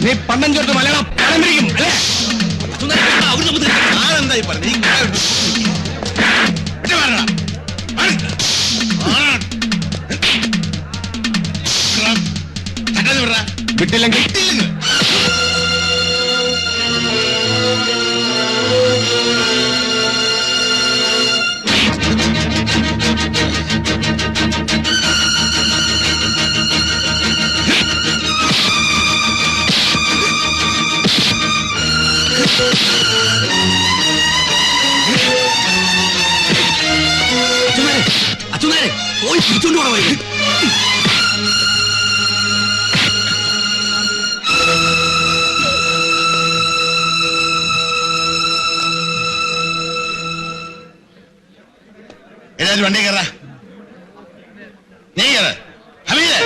നീ പണ്ടം ചേർത്ത് മലയാളം പണം പിടിക്കും അല്ലേ? ആരെന്തായി പറഞ്ഞു വിട്ടില്ലെങ്കിൽ അച്ഛനാരെ പോയി പിടിച്ചോണ്ട് പോണ വഴി. എല്ലാവരും വണ്ടി കയറാ. നീ കയറ ഹമീദ്.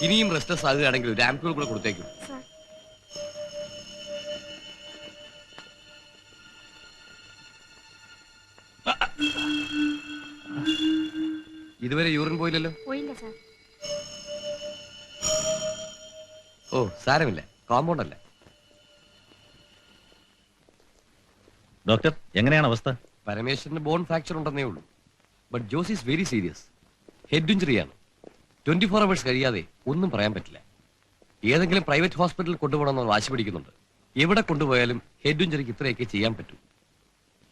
ഇനിയും റെസ്റ്റ്ലെസ് ആകുകയാണെങ്കിൽ ഒരു ആംപ്യൂൾ കൂടെ കൊടുത്തേക്കും. ഇതുവരെ യൂറിൻ പോയില്ലല്ലോ? ഓ സാരമില്ല, കോമ്പൗണ്ട് അല്ല. ഡോക്ടർ, എങ്ങനെയാണ് അവസ്ഥ? പരമേശ്വരന് ബോൺ ഫ്രാക്ചർ ഉണ്ടെന്നേ ഉള്ളൂ. But Jose is very serious. Head ഇഞ്ചുറിയാണ്. 24 hours കഴിയാതെ ഒന്നും പറയാൻ പറ്റില്ല. ഏതെങ്കിലും പ്രൈവറ്റ് ഹോസ്പിറ്റലിൽ കൊണ്ടുപോകണമെന്ന് വാശി പിടിക്കുന്നുണ്ട്. എവിടെ കൊണ്ടുപോയാലും ഹെഡ് ഇഞ്ചുറിക്ക് ഇത്രയൊക്കെ ചെയ്യാൻ പറ്റൂ.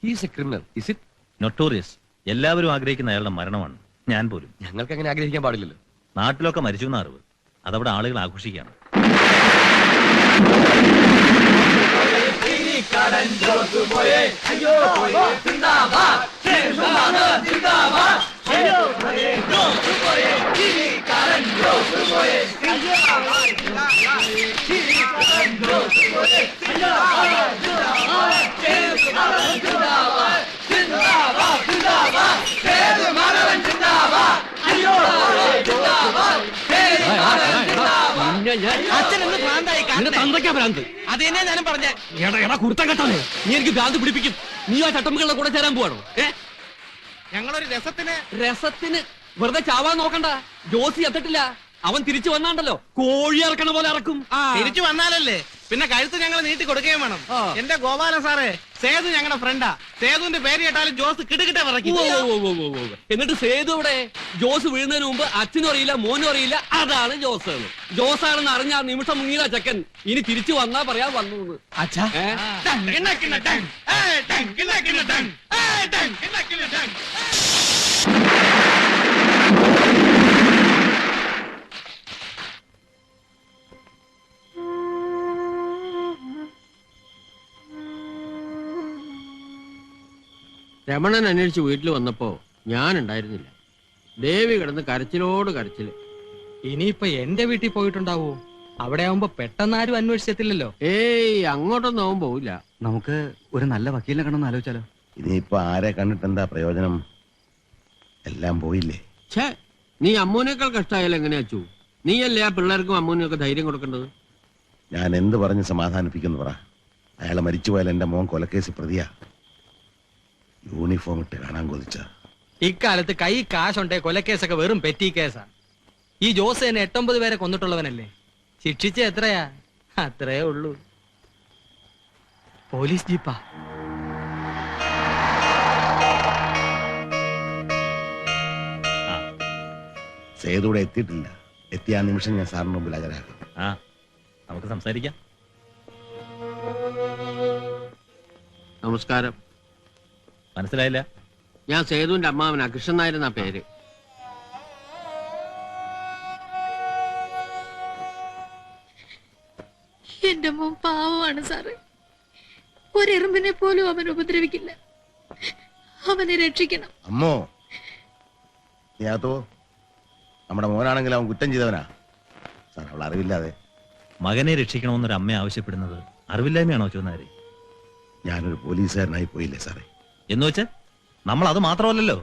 He's A criminal, is it? Notorious. എല്ലാവരും ആഗ്രഹിക്കുന്ന അയാളുടെ മരണമാണ്. ഞാൻ പോലും. ഞങ്ങൾക്ക് അങ്ങനെ ആഗ്രഹിക്കാൻ പാടില്ലല്ലോ. നാട്ടിലൊക്കെ മരിച്ചു എന്ന അറിവ്. അതവിടെ ആളുകൾ ആഘോഷിക്കുകയാണ്. അതെന്നെ ഞാനും പറഞ്ഞ കുർത്തം കെട്ടാതെ നീ എനിക്ക് ഭ്രാന്ത് പിടിപ്പിക്കും. നീ ആ ചട്ടമ്പികളുടെ കൂടെ ചേരാൻ പോവാണോ? ഞങ്ങളൊരു രസത്തിന് വെറുതെ ചാവാൻ നോക്കണ്ട. ജോസി എത്തിട്ടില്ല. അവൻ തിരിച്ചു വന്നാണ്ടല്ലോ കോഴി ഇറക്കണ പോലെ ഇറക്കും. തിരിച്ചു വന്നാലല്ലേ പിന്നെ കഴുത്ത് ഞങ്ങൾ നീട്ടി കൊടുക്കുകയും വേണം. എന്റെ ഗോപാലൻ സാറേ, സേതു ഞങ്ങളുടെ ഫ്രണ്ടാ. സേതുവിന്റെ പേര് കേട്ടാലും ജോസ് കിടുകിട്ട വിറയ്ക്കും. എന്നിട്ട് സേതു ഇവിടെ ജോസ് വീഴുന്നതിന് മുമ്പ് അച്ഛനും അറിയില്ല മോനും അറിയില്ല. അതാണ് ജോസ്. ജോസാണെന്ന് അറിഞ്ഞ ആ നിമിഷം മുങ്ങിയതാ ചെക്കൻ. ഇനി തിരിച്ചു വന്നാ പറയാൻ വന്നു. രമണൻ അന്വേഷിച്ച് വീട്ടിൽ വന്നപ്പോ ഞാൻ ഉണ്ടായിരുന്നില്ല. ദേവി കിടന്ന് കരച്ചിലോട് കരച്ചില്. ഇനിയിപ്പൊ എന്റെ വീട്ടിൽ പോയിട്ടുണ്ടാവോ? അവിടെ ആവുമ്പോ പെട്ടെന്നാരും അന്വേഷിച്ചെത്തില്ലല്ലോ. ഏയ്, അങ്ങോട്ടൊന്നും അവൻ പോവില്ല. നമുക്ക് ഒരു നല്ല വക്കീലിനെ കണ്ടെന്ന് ആലോചിച്ചാലോ? ഇനിയിപ്പോ ആരെ കണ്ടിട്ട് എന്താ പ്രയോജനം? എല്ലാം പോയില്ലേ. ഛേ, നീ അമ്മൂനേക്കാൾ കഷ്ടായാലും എങ്ങനെയാ അച്ചു? നീയല്ലേ ആ പിള്ളേർക്കും അമ്മൂനൊക്കെ ധൈര്യം കൊടുക്കേണ്ടത്? ഞാൻ എന്ത് പറഞ്ഞ് സമാധാനിപ്പിക്കുന്നു പറ. അയാളെ മരിച്ചുപോയാൽ എന്റെ മോൻ കൊലക്കേസ് പ്രതിയാ. യൂണിഫോം ഇട്ട് കാണാൻ കൊതിച്ച. ഇക്കാലത്ത് കൈ കാശുണ്ടേ കൊലക്കേസൊക്കെ വെറും പെറ്റി കേസാ. ഈ ജോസ് തന്നെ 8-9 പേരെ കൊന്നിട്ടുള്ളവനല്ലേ. ശിക്ഷിച്ച എത്രയാ? അത്രേ ഉള്ളൂ. പോലീസ് ജീപ്പാ. സേതൂടെ എത്തിയിട്ടില്ല. എത്തിയ നിമിഷം ഞാൻ സാറിന് മുമ്പിൽ ഹാജരാക്കും. നമുക്ക് സംസാരിക്കാം. നമസ്കാരം. മനസ്സിലായില്ല? ഞാൻ സേതുവിന്റെ അമ്മാവനാ. കൃഷ്ണൻ നായരെന്നാ പേര്. എന്റെ മോൻ പാവമാണ് സാറ്. ഒരെറുമ്പിനെ പോലും അവൻ ഉപദ്രവിക്കില്ല. അവനെ രക്ഷിക്കണം. അമ്മോ, നീയാത്തോ നമ്മുടെ മോനാണെങ്കിൽ അവൻ കുറ്റം ചെയ്തവനാ. സാർ, അവൾ അറിവില്ലാതെ. മകനെ രക്ഷിക്കണമെന്നൊരു അമ്മ ആവശ്യപ്പെടുന്നത് അറിവില്ലായ്മയാണോ ചോദിച്ചാൽ? ഞാനൊരു പോലീസുകാരനായി പോയില്ലേ സാറേ? എന്ന് വെച്ച് നമ്മൾ അത് മാത്രമല്ലല്ലോ.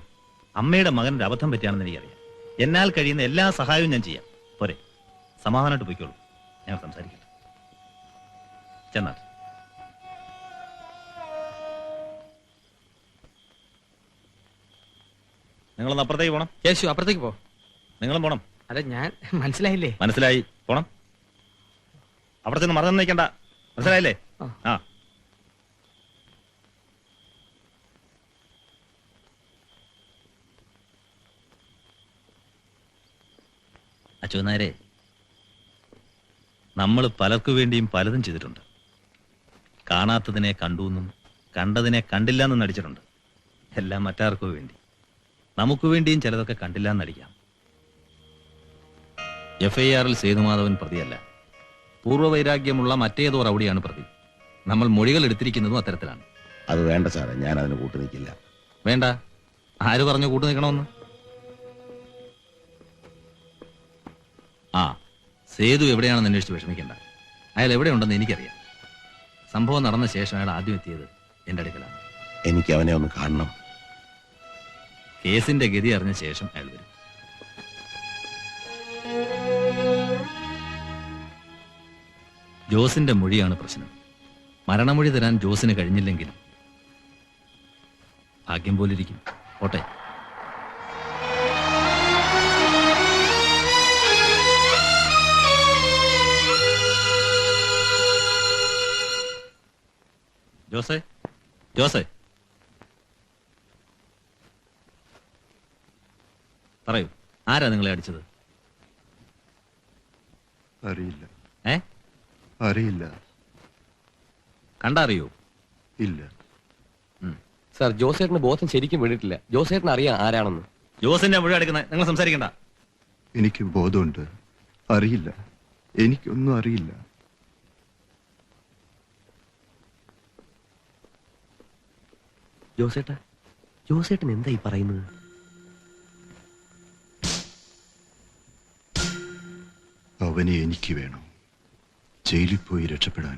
അമ്മയുടെ മകനൊരു അബദ്ധം പറ്റിയാണെന്ന് എനിക്കറിയാം. എന്നാൽ കഴിയുന്ന എല്ലാ സഹായവും ഞാൻ ചെയ്യാം. പോരെ, സമാധാനമായിട്ട് പോയിക്കോളൂ. ഞാൻ സംസാരിക്കട്ടെ. ചെന്നാൽ നിങ്ങളൊന്ന് അപ്പുറത്തേക്ക് പോണം. യേശു, അപ്പുറത്തേക്ക് പോ. നിങ്ങളും പോണം. അല്ല, ഞാൻ മനസ്സിലായില്ലേ? മനസ്സിലായി, പോണം. അവിടെ ചെന്ന് മറന്നു നിൽക്കണ്ട. മനസ്സിലായില്ലേ? ആ. അച്യുതനായരെ, നമ്മൾ പലർക്കു വേണ്ടിയും പലതും ചെയ്തിട്ടുണ്ട്. കാണാത്തതിനെ കണ്ടുവെന്നും കണ്ടതിനെ കണ്ടില്ല എന്നും നടിച്ചിട്ടുണ്ട്. എല്ലാം മറ്റാർക്കോ വേണ്ടി. നമുക്ക് വേണ്ടിയും ചിലതൊക്കെ കണ്ടില്ല എന്നടിക്കാം. FIR-ൽ സേതുമാധവൻ പ്രതിയല്ല. പൂർവ്വവൈരാഗ്യമുള്ള മറ്റേതോ റൗഡിയാണ് പ്രതി. നമ്മൾ മൊഴികൾ എടുത്തിരിക്കുന്നതും അത്തരത്തിലാണ്. അത് വേണ്ട സാറേ, ഞാൻ അതിന് കൂട്ടു നിൽക്കില്ല. വേണ്ട? ആര് പറഞ്ഞു കൂട്ടു നിൽക്കണമെന്ന്? സേതു എവിടെയാണെന്ന് അന്വേഷിച്ച് വിഷമിക്കണ്ട. അയാൾ എവിടെയുണ്ടെന്ന് എനിക്കറിയാം. സംഭവം നടന്ന ശേഷം അയാൾ ആദ്യം എത്തിയത് എന്റെ അടുക്കലാണ്. എനിക്ക് അവനെ ഒന്ന് കാണണം. കേസിന്റെ ഗതി അറിഞ്ഞ ശേഷം അയാൾ വരും. ജോസിന്റെ മൊഴിയാണ് പ്രശ്നം. മരണമൊഴി തരാൻ ജോസിന് കഴിഞ്ഞില്ലെങ്കിൽ ഭാഗ്യം പോലിരിക്കും. ഓട്ടെ. ജോസേ, ജോസേ, പറയൂ, ആരാ നിങ്ങളെ അടിച്ചത്? അറിയില്ല. ഏ? അറിയില്ല. കണ്ടറിയോ? ഇല്ല. സാർ, ജോസേട്ടന് ബോധം ശരിക്കും വീണിട്ടില്ല. ജോസേട്ടൻ അറിയാം ആരാണെന്ന്. ജോസിന്റെ മുഴുവൻ എടുക്കുന്നത് നിങ്ങൾ സംസാരിക്കണ്ട. എനിക്ക് ബോധമുണ്ട്. അറിയില്ല, എനിക്കൊന്നും അറിയില്ല. ജോസേട്ടൻ എന്താ ഈ പറയുന്നത്? അവനെ എനിക്ക് വേണം. ജയിലിൽ പോയി രക്ഷപ്പെടാൻ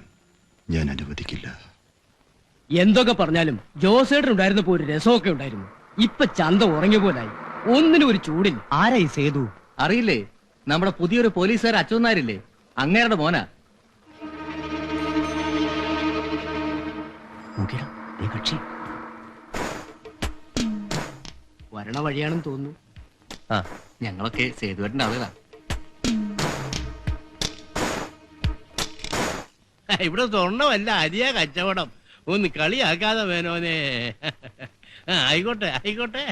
ഞാൻ അനുവദിക്കില്ല. എന്തൊക്കെ പറഞ്ഞാലും ജോസേട്ടൻ ഉണ്ടായിരുന്നപ്പോ ഒരു രസമൊക്കെ ഉണ്ടായിരുന്നു. ഇപ്പൊ ചന്ത ഉറങ്ങിയ പോലായി. ഒന്നിനും ഒരു ചൂടില്ല. ആരായി സേതു? അറിയില്ലേ, നമ്മുടെ പുതിയൊരു പോലീസുകാർ അച്ഛനാരില്ലേ, അങ്ങേരുടെ മോനാ. കക്ഷി വരണ വഴിയാണെന്ന് തോന്നുന്നു. ഞങ്ങളൊക്കെ സേതുവേട്ടന്റെ ആളുകളാ. ഇവിടെ സ്വർണ്ണമല്ല അരിയാ കച്ചവടം. ഒന്ന് കളിയാക്കാതെ വേനോനെ. ആയിക്കോട്ടെ ആയിക്കോട്ടെ.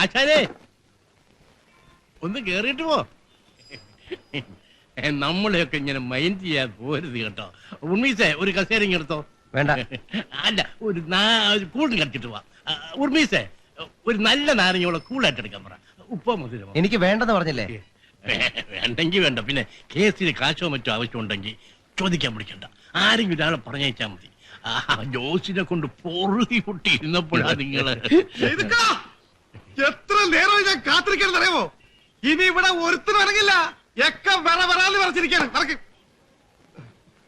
ആശാരേ, ഒന്ന് കേറിയിട്ട് പോ. നമ്മളെയൊക്കെ ഇങ്ങനെ മൈൻഡ് ചെയ്യാൻ പോരുത് കേട്ടോ. ഉർമീസേ, ഒരു കസേരങ്ങ എടുത്തോ. വേണ്ട. അല്ല, ഒരു കൂടിൽ കളിച്ചിട്ട് പോവാ. ഉർമീസേ, ഒരു നല്ല നാരങ്ങയോടെ കൂളായിട്ട് എടുക്കാൻ പറ. ഉപ്പോ മധുരമോ? എനിക്ക് വേണ്ടെന്ന് പറഞ്ഞില്ലേ? വേണ്ടെങ്കി വേണ്ട. പിന്നെ കേസിന് കാശോ മറ്റോ ആവശ്യമുണ്ടെങ്കിൽ ചോദിക്കാൻ വിളിക്കണ്ട. ആരെങ്കിലും ഒരാളെ പറഞ്ഞയച്ചാ മതി. ജോസിനെ കൊണ്ട് പൊറുതി പൊട്ടി ഇരുന്നപ്പോഴാ നിങ്ങള്. എത്ര നേരം ഞാൻ കാത്തിരിക്കണം അറിയാമോ? ഇനി ഇവിടെ ഒരുത്തരും ഇറങ്ങില്ല. ഒക്കെ വരാന്ന് പറഞ്ഞിരിക്കാണ്.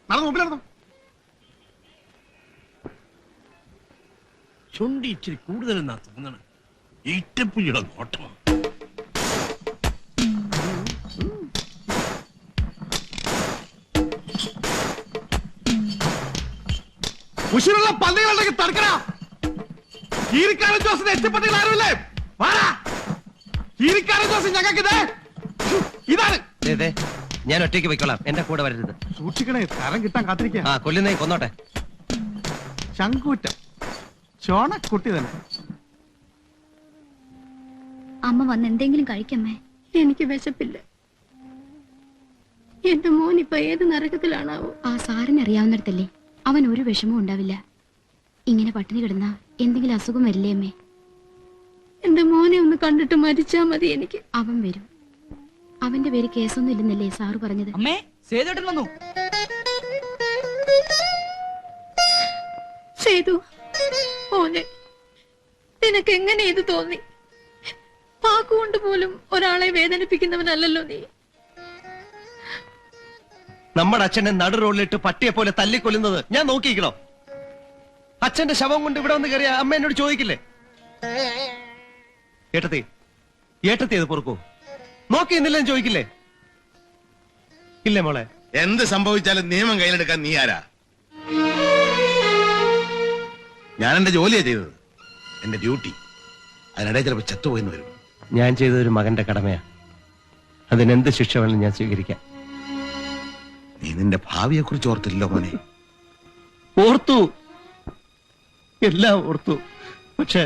നടന്നു മുമ്പിൽ നടന്നു. ചുണ്ടി ഇച്ചിരി കൂടുതലെന്നാ തോന്നണം. ഈറ്റപ്പുലിയുടെ നോട്ടമാണ്. ഉശിരുള്ള പന്നികളുണ്ടെങ്കിൽ തടുക്കണം. കീരിക്കാരൻ ജോസിന് എത്തിപ്പെട്ടില്ല ആരുമില്ലേ? വാടാ. കീരിക്കാരൻ ജോസ് ഞങ്ങൾക്ക് ഇതാണ്. ഞാൻ ഒറ്റയ്ക്ക് പോയിക്കോളാം, എന്റെ കൂടെ വരരുത്. സൂക്ഷിക്കണേ, തരം കിട്ടാൻ കാത്തിരിക്കുക. കൊല്ലുന്നേ കൊന്നോട്ടെ. ശങ്കൂറ്റം ചോണക്കുട്ടി തന്നെ. അമ്മ വന്ന് എന്തെങ്കിലും കഴിക്കമ്മേ. എനിക്ക് വിശപ്പില്ല. എന്റെ മോൻ ഇപ്പൊ ഏത് നരകത്തിലാണാവോ? ആ സാറിന് അറിയാവുന്നിടത്തല്ലേ. അവൻ ഒരു വിഷമവും ഉണ്ടാവില്ല. ഇങ്ങനെ പട്ടിണി കിടന്ന എന്തെങ്കിലും അസുഖം വരില്ലേ അമ്മേ? എന്റെ മോനെ ഒന്ന് കണ്ടിട്ട് മരിച്ചാ മതി എനിക്ക്. അവൻ വരും. അവന്റെ പേര് കേസൊന്നും ഇല്ലെന്നല്ലേ സാറ് പറഞ്ഞത്? അമ്മേ, സേതുവേട്ടൻ വന്നു. സേതു മോനെ, നിനക്ക് എങ്ങനെ ഇത് തോന്നി? വാക്കുകൊണ്ട് പോലും ഒരാളെ വേദനിപ്പിക്കുന്നവനല്ലല്ലോ നീ. നമ്മുടെ അച്ഛനെ നടു റോഡിലിട്ട് പട്ടിയെ പോലെ തല്ലിക്കൊല്ലുന്നത് ഞാൻ നോക്കിയിരിക്കണോ? അച്ഛന്റെ ശവം കൊണ്ട് ഇവിടെ വന്ന് കയറിയ അമ്മ എന്നോട് ചോദിക്കില്ലേ? ഏട്ടത്തി അത് പൊറുക്കൂ? നോക്കി എന്നില്ലെന്ന് ചോദിക്കില്ലേ? ഇല്ലേ മോളെ? എന്ത് സംഭവിച്ചാലും നിയമം കയ്യിലെടുക്കാൻ നീ ആരാ? ഞാൻ എന്റെ ജോലിയാ ചെയ്തത്, എന്റെ ഡ്യൂട്ടി. അതിനിടെ ചിലപ്പോ ചത്തുപോയെന്ന് വരും. ഞാൻ ചെയ്തൊരു മകന്റെ കടമയാ. അതിനെന്ത് ശിക്ഷ വേണം ഞാൻ സ്വീകരിക്കാം. നീ നിന്റെ ഭാവിയെ കുറിച്ച് ഓർത്തില്ലല്ലോ മോനെ. ഓർത്തു, എല്ലാം ഓർത്തു. പക്ഷെ